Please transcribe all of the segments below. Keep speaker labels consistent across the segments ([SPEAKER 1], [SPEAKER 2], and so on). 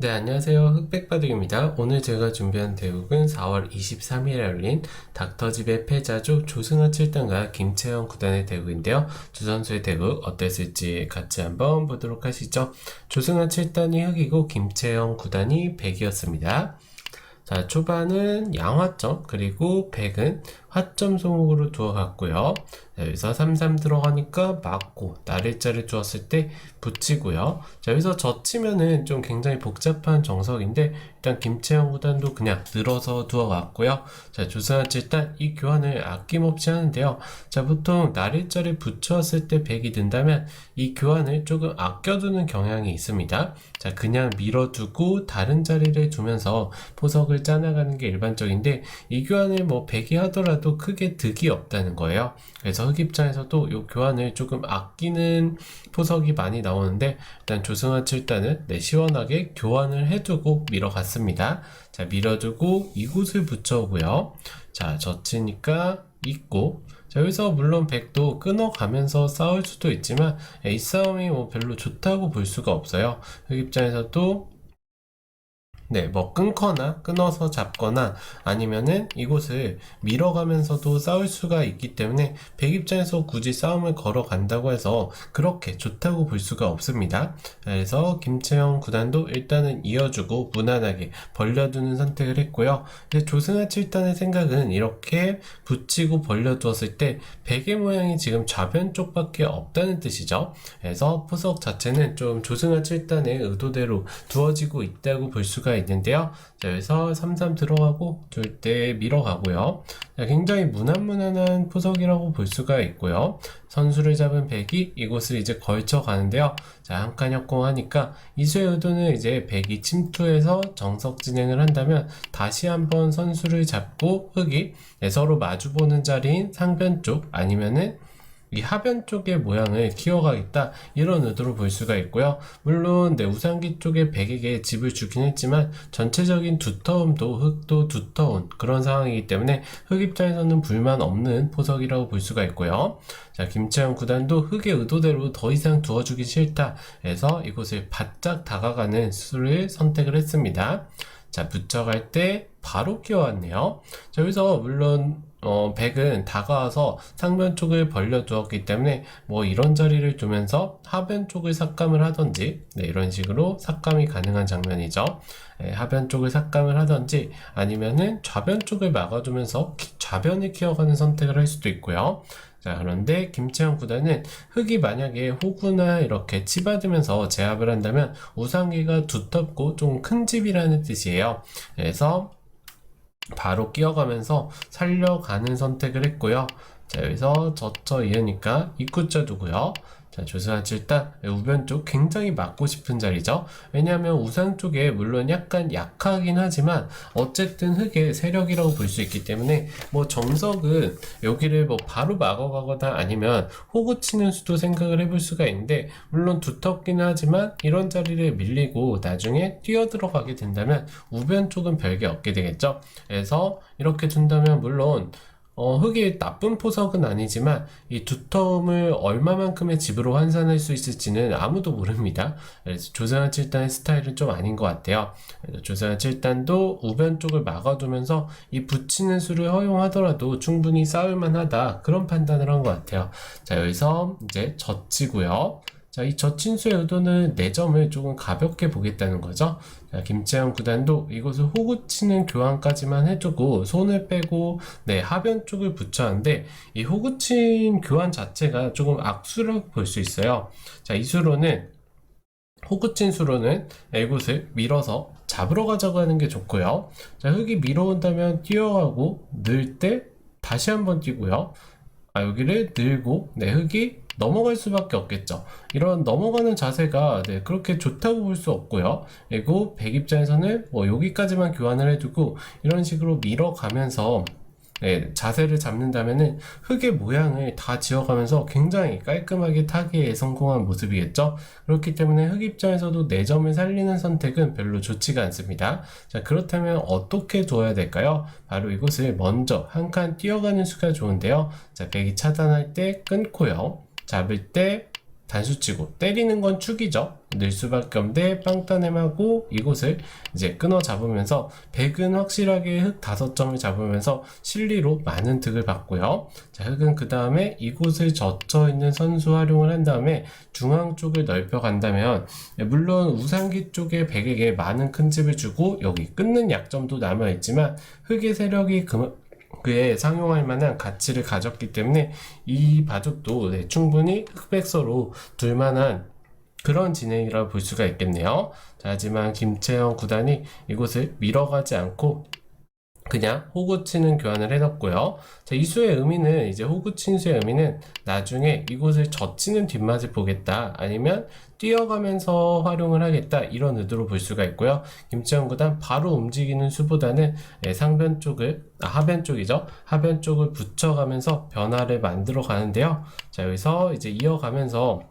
[SPEAKER 1] 네, 안녕하세요. 흑백바둑입니다. 오늘 제가 준비한 대국은 4월 23일에 열린 닥터집의 패자조 조승환 7단과 김채영 9단의 대국인데요. 두 선수의 대국 어땠을지 같이 한번 보도록 하시죠. 조승환 7단이 흑이고 김채영 9단이 백이었습니다. 자, 초반은 양화점 그리고 백은 화점 소목으로 두어갔고요. 자, 여기서 3-3 들어가니까 맞고 날일자를 주었을 때 붙이고요. 자, 여기서 젖히면은 좀 굉장히 복잡한 정석인데 일단 김채영 구단도 그냥 늘어서 두어갔고요. 자, 조승환 7단 이 교환을 아낌없이 하는데요. 자, 보통 날일자를 붙였을 때 백이 든다면 이 교환을 조금 아껴두는 경향이 있습니다. 자, 그냥 밀어두고 다른 자리를 두면서 포석을 짜나가는 게 일반적인데 이 교환을 뭐 백이 하더라도 크게 득이 없다는 거예요. 그래서 흑 입장에서도 이 교환을 조금 아끼는 포석이 많이 나오는데 일단 조승환 7단은 시원하게 교환을 해두고 밀어갔습니다. 자, 밀어두고 이곳을 붙여오고요. 자, 젖히니까 있고 자, 여기서 물론 백도 끊어가면서 싸울 수도 있지만 이 싸움이 뭐 별로 좋다고 볼 수가 없어요. 흑 입장에서도 뭐 끊거나 끊어서 잡거나 아니면은 이곳을 밀어가면서도 싸울 수가 있기 때문에 백 입장에서 굳이 싸움을 걸어간다고 해서 그렇게 좋다고 볼 수가 없습니다. 그래서 김채영 구단도 일단은 이어주고 무난하게 벌려두는 선택을 했고요. 근데 조승환 7단의 생각은 이렇게 붙이고 벌려두었을 때 백의 모양이 지금 좌변 쪽밖에 없다는 뜻이죠. 그래서 포석 자체는 좀 조승환 7단의 의도대로 두어지고 있다고 볼 수가 있는데요. 자, 여기서 3-3 들어가고 둘 때 밀어가고요. 자, 굉장히 무난무난한 포석이라고 볼 수가 있고요. 선수를 잡은 백이 이곳을 이제 걸쳐 가는데요. 자, 한 칸 역공하니까 이수의 의도는 이제 백이 침투해서 정석 진행을 한다면 다시 한번 선수를 잡고 흑이 서로 마주보는 자리인 상변 쪽 아니면은 이 하변 쪽의 모양을 키워가겠다 이런 의도로 볼 수가 있고요. 물론 우상기 쪽에 백에게 집을 주긴 했지만 전체적인 두터움도 흑도 두터운 그런 상황이기 때문에 흑 입장에서는 불만 없는 포석이라고 볼 수가 있고요. 자, 김채영 구단도 흑의 의도대로 더 이상 두어주기 싫다 해서 이곳을 바짝 다가가는 수를 선택을 했습니다. 자, 붙여갈 때 바로 끼워왔네요. 자, 여기서 물론 백은 다가와서 상변 쪽을 벌려두었기 때문에 뭐 이런 자리를 두면서 하변 쪽을 삭감을 하던지 이런 식으로 삭감이 가능한 장면이죠. 하변 쪽을 삭감을 하던지 아니면은 좌변 쪽을 막아두면서 좌변을 키워가는 선택을 할 수도 있고요. 자, 그런데 김채영 구단은 흑이 만약에 호구나 이렇게 치받으면서 제압을 한다면 우상기가 두텁고 좀 큰 집이라는 뜻이에요. 그래서 바로 끼어가면서 살려가는 선택을 했고요. 자, 여기서 젖혀 이으니까 입구자 두고요. 자, 조승환 7단 우변 쪽 굉장히 맞고 싶은 자리죠. 왜냐하면 우상 쪽에 물론 약간 약하긴 하지만 어쨌든 흑의 세력이라고 볼 수 있기 때문에 뭐 정석은 여기를 뭐 바로 막아가거나 아니면 호구 치는 수도 생각을 해볼 수가 있는데 물론 두텁기는 하지만 이런 자리를 밀리고 나중에 뛰어 들어가게 된다면 우변 쪽은 별게 없게 되겠죠. 그래서 이렇게 둔다면 물론 흑이 나쁜 포석은 아니지만 이 두터움을 얼마만큼의 집으로 환산할 수 있을지는 아무도 모릅니다. 그래서 조승환 7단의 스타일은 좀 아닌 것 같아요. 그래서 조승환 7단도 우변 쪽을 막아두면서 이 붙이는 수를 허용하더라도 충분히 싸울만 하다 그런 판단을 한 것 같아요. 자, 여기서 이제 젖히고요. 자, 이 젖힌수의 의도는 4점을 조금 가볍게 보겠다는 거죠. 자, 김채영 구단도 이곳을 호구치는 교환까지만 해두고 손을 빼고 하변 쪽을 붙였는데 이 호구친 교환 자체가 조금 악수라고 볼 수 있어요. 자, 이 수로는 호구친 수로는 이곳을 밀어서 잡으러 가자고 하는 게 좋고요. 자, 흑이 밀어온다면 뛰어가고 늘 때 다시 한번 뛰고요. 여기를 늘고 흑이 넘어갈 수밖에 없겠죠. 이런 넘어가는 자세가 그렇게 좋다고 볼 수 없고요. 그리고 백 입장에서는 뭐 여기까지만 교환을 해두고 이런 식으로 밀어가면서 자세를 잡는다면은 흑의 모양을 다 지어가면서 굉장히 깔끔하게 타기에 성공한 모습이겠죠. 그렇기 때문에 흑 입장에서도 4점을 살리는 선택은 별로 좋지가 않습니다. 자, 그렇다면 어떻게 둬야 될까요? 바로 이곳을 먼저 한 칸 뛰어가는 수가 좋은데요. 자, 백이 차단할 때 끊고요. 잡을 때 단수치고 때리는 건 축이죠. 늘 수밖에 없는데 빵따냄하고 이곳을 이제 끊어 잡으면서 백은 확실하게 흙 5점을 잡으면서 실리로 많은 득을 받고요. 자, 흙은 그 다음에 이곳을 젖혀 있는 선수 활용을 한 다음에 중앙 쪽을 넓혀 간다면 물론 우상기 쪽에 백에게 많은 큰 집을 주고 여기 끊는 약점도 남아 있지만 흙의 세력이 그에 상용할 만한 가치를 가졌기 때문에 이 바둑도 충분히 흑백서로 둘만한 그런 진행이라고 볼 수가 있겠네요. 자, 하지만 김채영 구단이 이곳을 밀어가지 않고 그냥 호구치는 교환을 해놨고요. 자, 이 수의 의미는 이제 호구친 수의 의미는 나중에 이곳을 젖히는 뒷맛을 보겠다, 아니면 뛰어가면서 활용을 하겠다, 이런 의도로 볼 수가 있고요. 김채영 구단 바로 움직이는 수보다는 상변 쪽을 하변 쪽이죠. 하변 쪽을 붙여가면서 변화를 만들어 가는데요. 자, 여기서 이제 이어가면서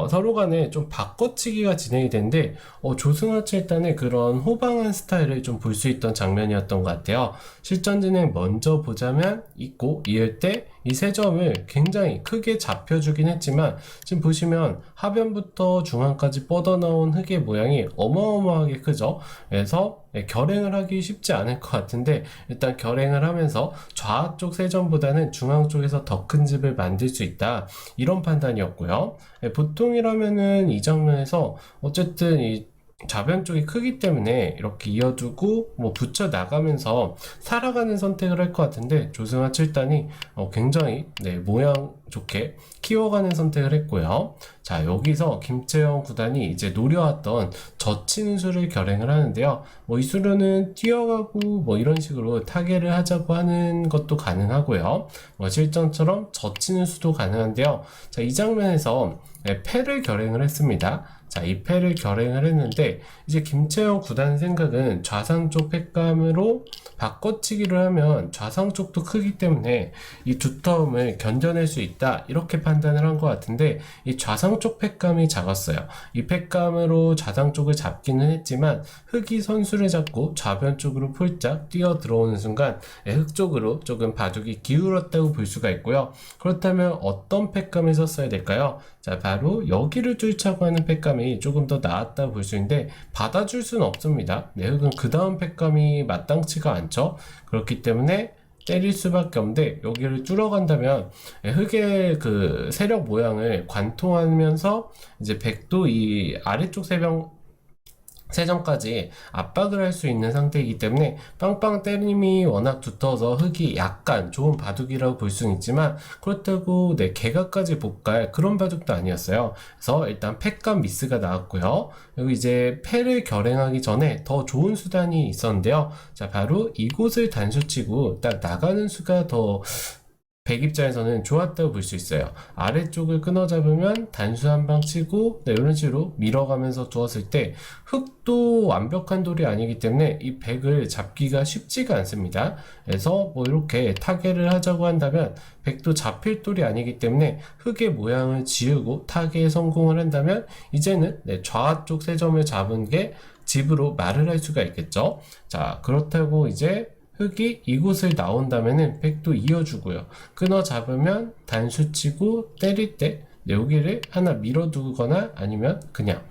[SPEAKER 1] 서로 간에 좀 바꿔치기가 진행이 되는데 조승환 칠단의 그런 호방한 스타일을 좀 볼 수 있던 장면이었던 것 같아요. 실전 진행 먼저 보자면 있고 이을 때 이 세 점을 굉장히 크게 잡혀주긴 했지만 지금 보시면 하변부터 중앙까지 뻗어나온 흙의 모양이 어마어마하게 크죠. 그래서 결행을 하기 쉽지 않을 것 같은데 일단 결행을 하면서 좌쪽 세 점보다는 중앙 쪽에서 더 큰 집을 만들 수 있다, 이런 판단이었고요. 보통이라면은 이 장면에서 어쨌든 이 좌변 쪽이 크기 때문에 이렇게 이어두고 뭐 붙여 나가면서 살아가는 선택을 할 것 같은데 조승환 7단이 굉장히 모양 좋게 키워가는 선택을 했고요. 자, 여기서 김채영 구단이 이제 노려왔던 젖히는 수를 결행을 하는데요. 이 수로는 뛰어가고 이런 식으로 타개를 하자고 하는 것도 가능하고요. 실전처럼 젖히는 수도 가능한데요. 자, 이 장면에서 패를 결행을 했습니다. 자, 이 패를 결행을 했는데 이제 김채영 구단 생각은 좌상 쪽 팩감으로 바꿔치기를 하면 좌상 쪽도 크기 때문에 이 두터움을 견뎌낼 수 있다, 이렇게 판단을 한 것 같은데 이 좌상 쪽 팩감이 작았어요. 이 팩감으로 좌상 쪽을 잡기는 했지만 흙이 선수를 잡고 좌변 쪽으로 폴짝 뛰어 들어오는 순간 흙 쪽으로 조금 바둑이 기울었다고 볼 수가 있고요. 그렇다면 어떤 팩감을 썼어야 될까요? 자, 바로 여기를 뚫자고 하는 팩감이 조금 더 나았다 볼 수 있는데 받아줄 수는 없습니다. 흙은 그 다음 팩감이 마땅치가 않죠. 그렇기 때문에 때릴 수밖에 없는데 여기를 뚫어간다면 흙의 그 세력 모양을 관통하면서 이제 백도 이 아래쪽 세점까지 압박을 할 수 있는 상태이기 때문에 빵빵 때림이 워낙 두터워서 흙이 약간 좋은 바둑이라고 볼 수는 있지만 그렇다고 개각까지 복갈 그런 바둑도 아니었어요. 그래서 일단 팩감 미스가 나왔고요. 그리고 이제 패를 결행하기 전에 더 좋은 수단이 있었는데요. 자, 바로 이곳을 단수치고 딱 나가는 수가 더 백 입장에서는 좋았다고 볼 수 있어요. 아래쪽을 끊어 잡으면 단수 한 방 치고 이런 식으로 밀어가면서 두었을 때 흙도 완벽한 돌이 아니기 때문에 이 백을 잡기가 쉽지가 않습니다. 그래서 이렇게 타개를 하자고 한다면 백도 잡힐 돌이 아니기 때문에 흙의 모양을 지우고 타개에 성공을 한다면 이제는 좌쪽 세 점을 잡은 게 집으로 말을 할 수가 있겠죠. 자, 그렇다고 이제 흙이 이곳을 나온다면은 백도 이어주고요. 끊어 잡으면 단수 치고 때릴 때 여기를 하나 밀어두거나 아니면 그냥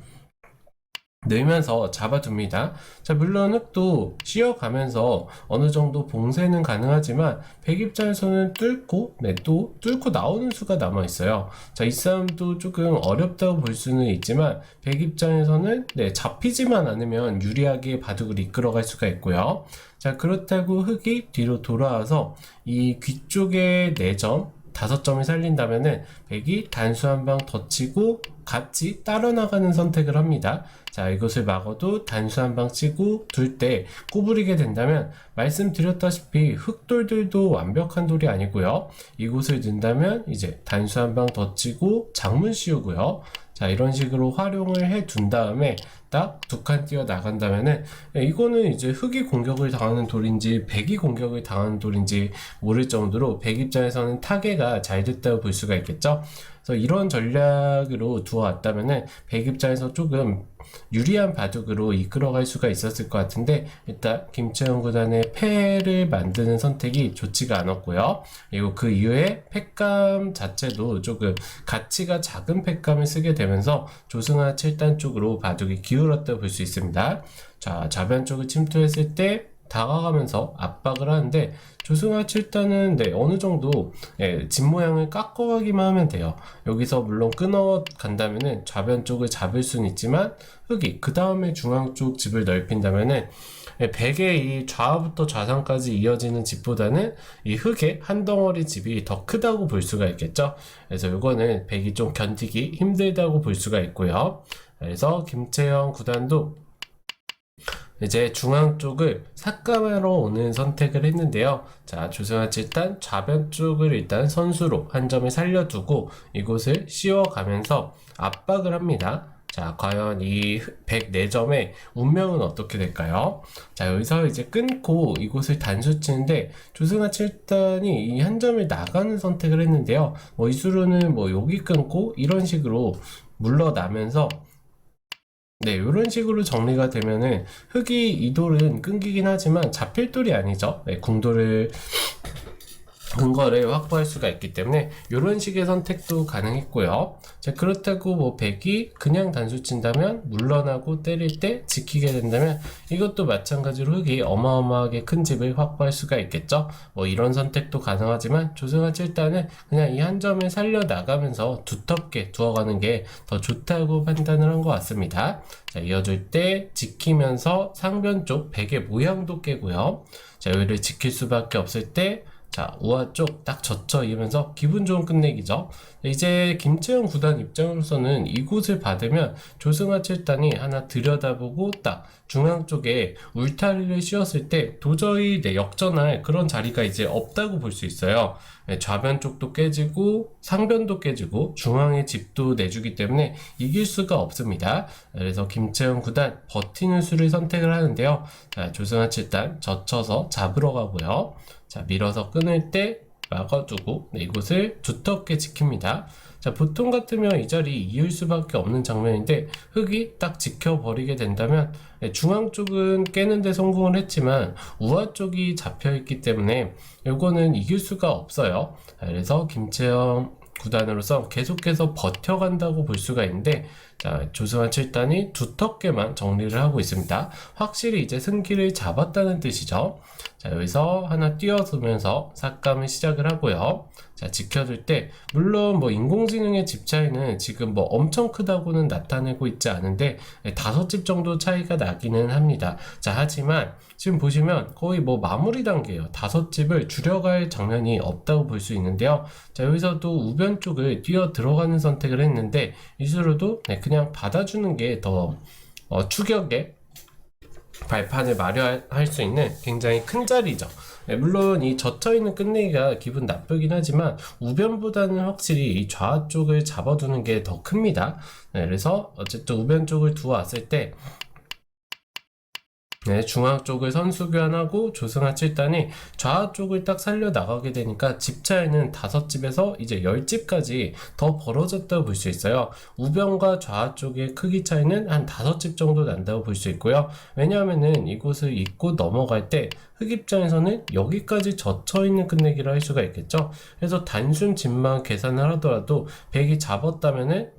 [SPEAKER 1] 넣으면서 잡아둡니다. 자, 물론 흙도 씌어가면서 어느 정도 봉쇄는 가능하지만 백 입장에서는 뚫고 또 뚫고 나오는 수가 남아 있어요. 자, 이 싸움도 조금 어렵다고 볼 수는 있지만 백 입장에서는 잡히지만 않으면 유리하게 바둑을 이끌어갈 수가 있고요. 자, 그렇다고 흙이 뒤로 돌아와서 이 귀 쪽에 4점 5점을 살린다면은 백이 단수 한 방 더 치고 같이 따라 나가는 선택을 합니다. 자, 이것을 막아도 단수 한 방 치고 둘 때 구부리게 된다면 말씀드렸다시피 흙돌들도 완벽한 돌이 아니고요. 이곳을 넣는다면 이제 단수 한 방 더 치고 장문 씌우고요. 자, 이런 식으로 활용을 해 둔 다음에 딱 두 칸 띄어 나간다면은 이거는 이제 흑이 공격을 당하는 돌인지 백이 공격을 당하는 돌인지 모를 정도로 백 입장에서는 타개가 잘 됐다고 볼 수가 있겠죠. 그래서 이런 전략으로 두어왔다면은 백 입장에서 조금 유리한 바둑으로 이끌어갈 수가 있었을 것 같은데 일단 김채영 구단의 패를 만드는 선택이 좋지가 않았고요. 그리고 그 이후에 팩감 자체도 조금 가치가 작은 팩감을 쓰게 되면서 조승아 7단 쪽으로 바둑이 기울었다고 볼 수 있습니다. 자, 좌변 쪽을 침투했을 때 다가가면서 압박을 하는데 조승아 7단은 네, 어느 정도 집 모양을 깎아가기만 하면 돼요. 여기서 물론 끊어 간다면은 좌변 쪽을 잡을 수는 있지만 흑이 그 다음에 중앙 쪽 집을 넓힌다면은 백의 이 좌부터 좌상까지 이어지는 집보다는 이 흑의 한 덩어리 집이 더 크다고 볼 수가 있겠죠. 그래서 이거는 백이 좀 견디기 힘들다고 볼 수가 있고요. 그래서 김채영 구단도 이제 중앙 쪽을 삭감하러 오는 선택을 했는데요. 자, 조승아 7단 좌변 쪽을 일단 선수로 한 점을 살려두고 이곳을 씌워가면서 압박을 합니다. 자, 과연 이 104점의 운명은 어떻게 될까요? 자, 여기서 이제 끊고 이곳을 단수 치는데 조승아 7단이 이 한 점을 나가는 선택을 했는데요. 이 수로는 여기 끊고 이런 식으로 물러나면서 네, 이런 식으로 정리가 되면은 흑이 이 돌은 끊기긴 하지만 잡힐 돌이 아니죠. 네, 궁돌을 근거를 확보할 수가 있기 때문에 이런 식의 선택도 가능했고요. 자, 그렇다고 백이 그냥 단수 친다면 물러나고 때릴 때 지키게 된다면 이것도 마찬가지로 흑이 어마어마하게 큰 집을 확보할 수가 있겠죠. 이런 선택도 가능하지만 조승아 7단은 그냥 이 한 점을 살려 나가면서 두텁게 두어가는 게 더 좋다고 판단을 한 것 같습니다. 자, 이어줄 때 지키면서 상변 쪽 백의 모양도 깨고요. 자, 여기를 지킬 수밖에 없을 때 자, 우아 쪽 딱 젖혀 이으면서 기분 좋은 끝내기죠. 이제 김채영 구단 입장으로서는 이곳을 받으면 조승아 7단이 하나 들여다보고 딱 중앙 쪽에 울타리를 씌웠을 때 도저히 역전할 그런 자리가 이제 없다고 볼 수 있어요. 좌변 쪽도 깨지고 상변도 깨지고 중앙의 집도 내주기 때문에 이길 수가 없습니다. 그래서 김채영 구단 버티는 수를 선택을 하는데요. 자, 조승아 7단 젖혀서 잡으러 가고요. 자, 밀어서 끊을 때 막아두고 이곳을 두텁게 지킵니다. 자, 보통 같으면 이 자리 이을 수밖에 없는 장면인데 흑이 딱 지켜버리게 된다면 중앙 쪽은 깨는데 성공을 했지만 우아 쪽이 잡혀있기 때문에 이거는 이길 수가 없어요. 자, 그래서 김채영 구단으로서 계속해서 버텨간다고 볼 수가 있는데 자, 조승아 7단이 두텁게만 정리를 하고 있습니다. 확실히 이제 승기를 잡았다는 뜻이죠. 자, 여기서 하나 띄워두면서 삭감을 시작을 하고요. 자, 지켜줄 때 물론 인공지능의 집 차이는 지금 엄청 크다고는 나타내고 있지 않은데 5집 정도 차이가 나기는 합니다. 자, 하지만 지금 보시면 거의 마무리 단계예요. 5집을 줄여갈 장면이 없다고 볼 수 있는데요. 자, 여기서도 우변 쪽을 뛰어 들어가는 선택을 했는데 이수로도 그냥 받아주는 게 더 추격에 발판을 마련할 수 있는 굉장히 큰 자리죠. 물론 이 젖혀있는 끝내기가 기분 나쁘긴 하지만 우변보다는 확실히 이 좌 쪽을 잡아두는 게 더 큽니다. 그래서 어쨌든 우변 쪽을 두어왔을 때 중앙 쪽을 선수 교환하고 조승아 7단이 좌 쪽을 딱 살려 나가게 되니까 집 차이는 5집에서 이제 10집까지 더 벌어졌다고 볼 수 있어요. 우변과 좌 쪽의 크기 차이는 한 5집 정도 난다고 볼 수 있고요. 왜냐하면은 이곳을 잇고 넘어갈 때 흑 입장에서는 여기까지 젖혀있는 끝내기를 할 수가 있겠죠. 그래서 단순 집만 계산을 하더라도 백이 잡았다면은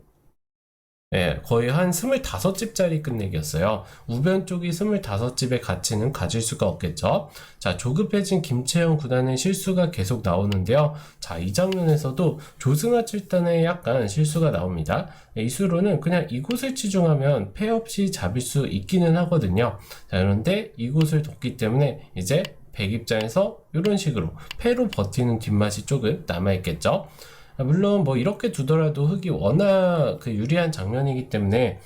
[SPEAKER 1] 거의 한 25집짜리 끝내기였어요. 우변 쪽이 25집의 가치는 가질 수가 없겠죠. 자, 조급해진 김채영 구단의 실수가 계속 나오는데요. 자, 이 장면에서도 조승아 7단의 약간 실수가 나옵니다. 이 수로는 그냥 이곳을 치중하면 패 없이 잡을 수 있기는 하거든요. 자, 그런데 이곳을 뒀기 때문에 이제 백 입장에서 이런 식으로 패로 버티는 뒷맛이 조금 남아있겠죠. 물론 이렇게 두더라도 흑이 워낙 유리한 장면이기 때문에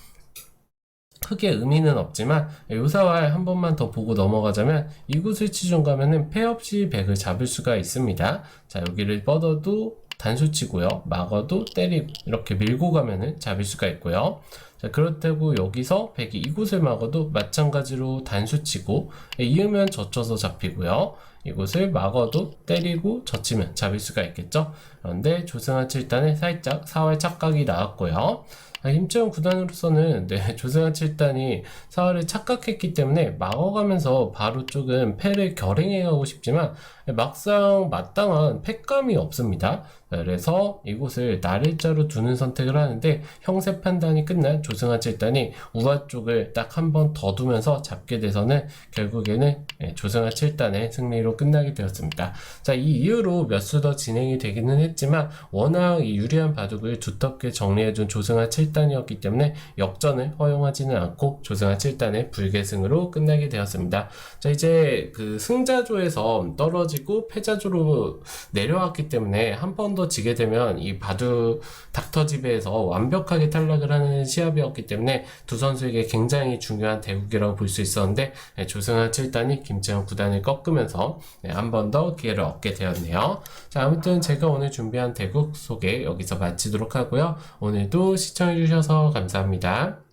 [SPEAKER 1] 크게 의미는 없지만 요사활 한 번만 더 보고 넘어가자면 이곳을 치중 가면은 패 없이 백을 잡을 수가 있습니다. 자, 여기를 뻗어도 단수 치고요. 막아도 때리고 이렇게 밀고 가면은 잡을 수가 있고요. 자, 그렇다고 여기서 백이 이곳을 막아도 마찬가지로 단수치고 이으면 젖혀서 잡히고요. 이곳을 막아도 때리고 젖히면 잡을 수가 있겠죠. 그런데 조승환 7단에 살짝 4월 착각이 나왔고요. 김채영 구단으로서는 조승환 7단이 4월을 착각했기 때문에 막아가면서 바로 조금 패를 결행해가고 싶지만 막상 마땅한 패감이 없습니다. 그래서 이곳을 나를자로 두는 선택을 하는데 형세 판단이 끝난 조승환 7단이 우아 쪽을 딱 한 번 더 두면서 잡게 돼서는 결국에는 조승환 7단의 승리로 끝나게 되었습니다. 자, 이 이후로 몇 수 더 진행이 되기는 했지만 워낙 이 유리한 바둑을 두텁게 정리해준 조승환 7단이었기 때문에 역전을 허용하지는 않고 조승환 7단의 불계승으로 끝나게 되었습니다. 자, 이제 그 승자조에서 떨어지고 패자조로 내려왔기 때문에 한 번 더 지게 되면 이 바둑 닥터지배에서 완벽하게 탈락을 하는 시합이었기 때문에 두 선수에게 굉장히 중요한 대국이라고 볼 수 있었는데 조승환 7단이 김채영 9단을 꺾으면서 한 번 더 기회를 얻게 되었네요. 자, 아무튼 제가 오늘 준비한 대국 소개 여기서 마치도록 하고요. 오늘도 시청해주셔서 감사합니다.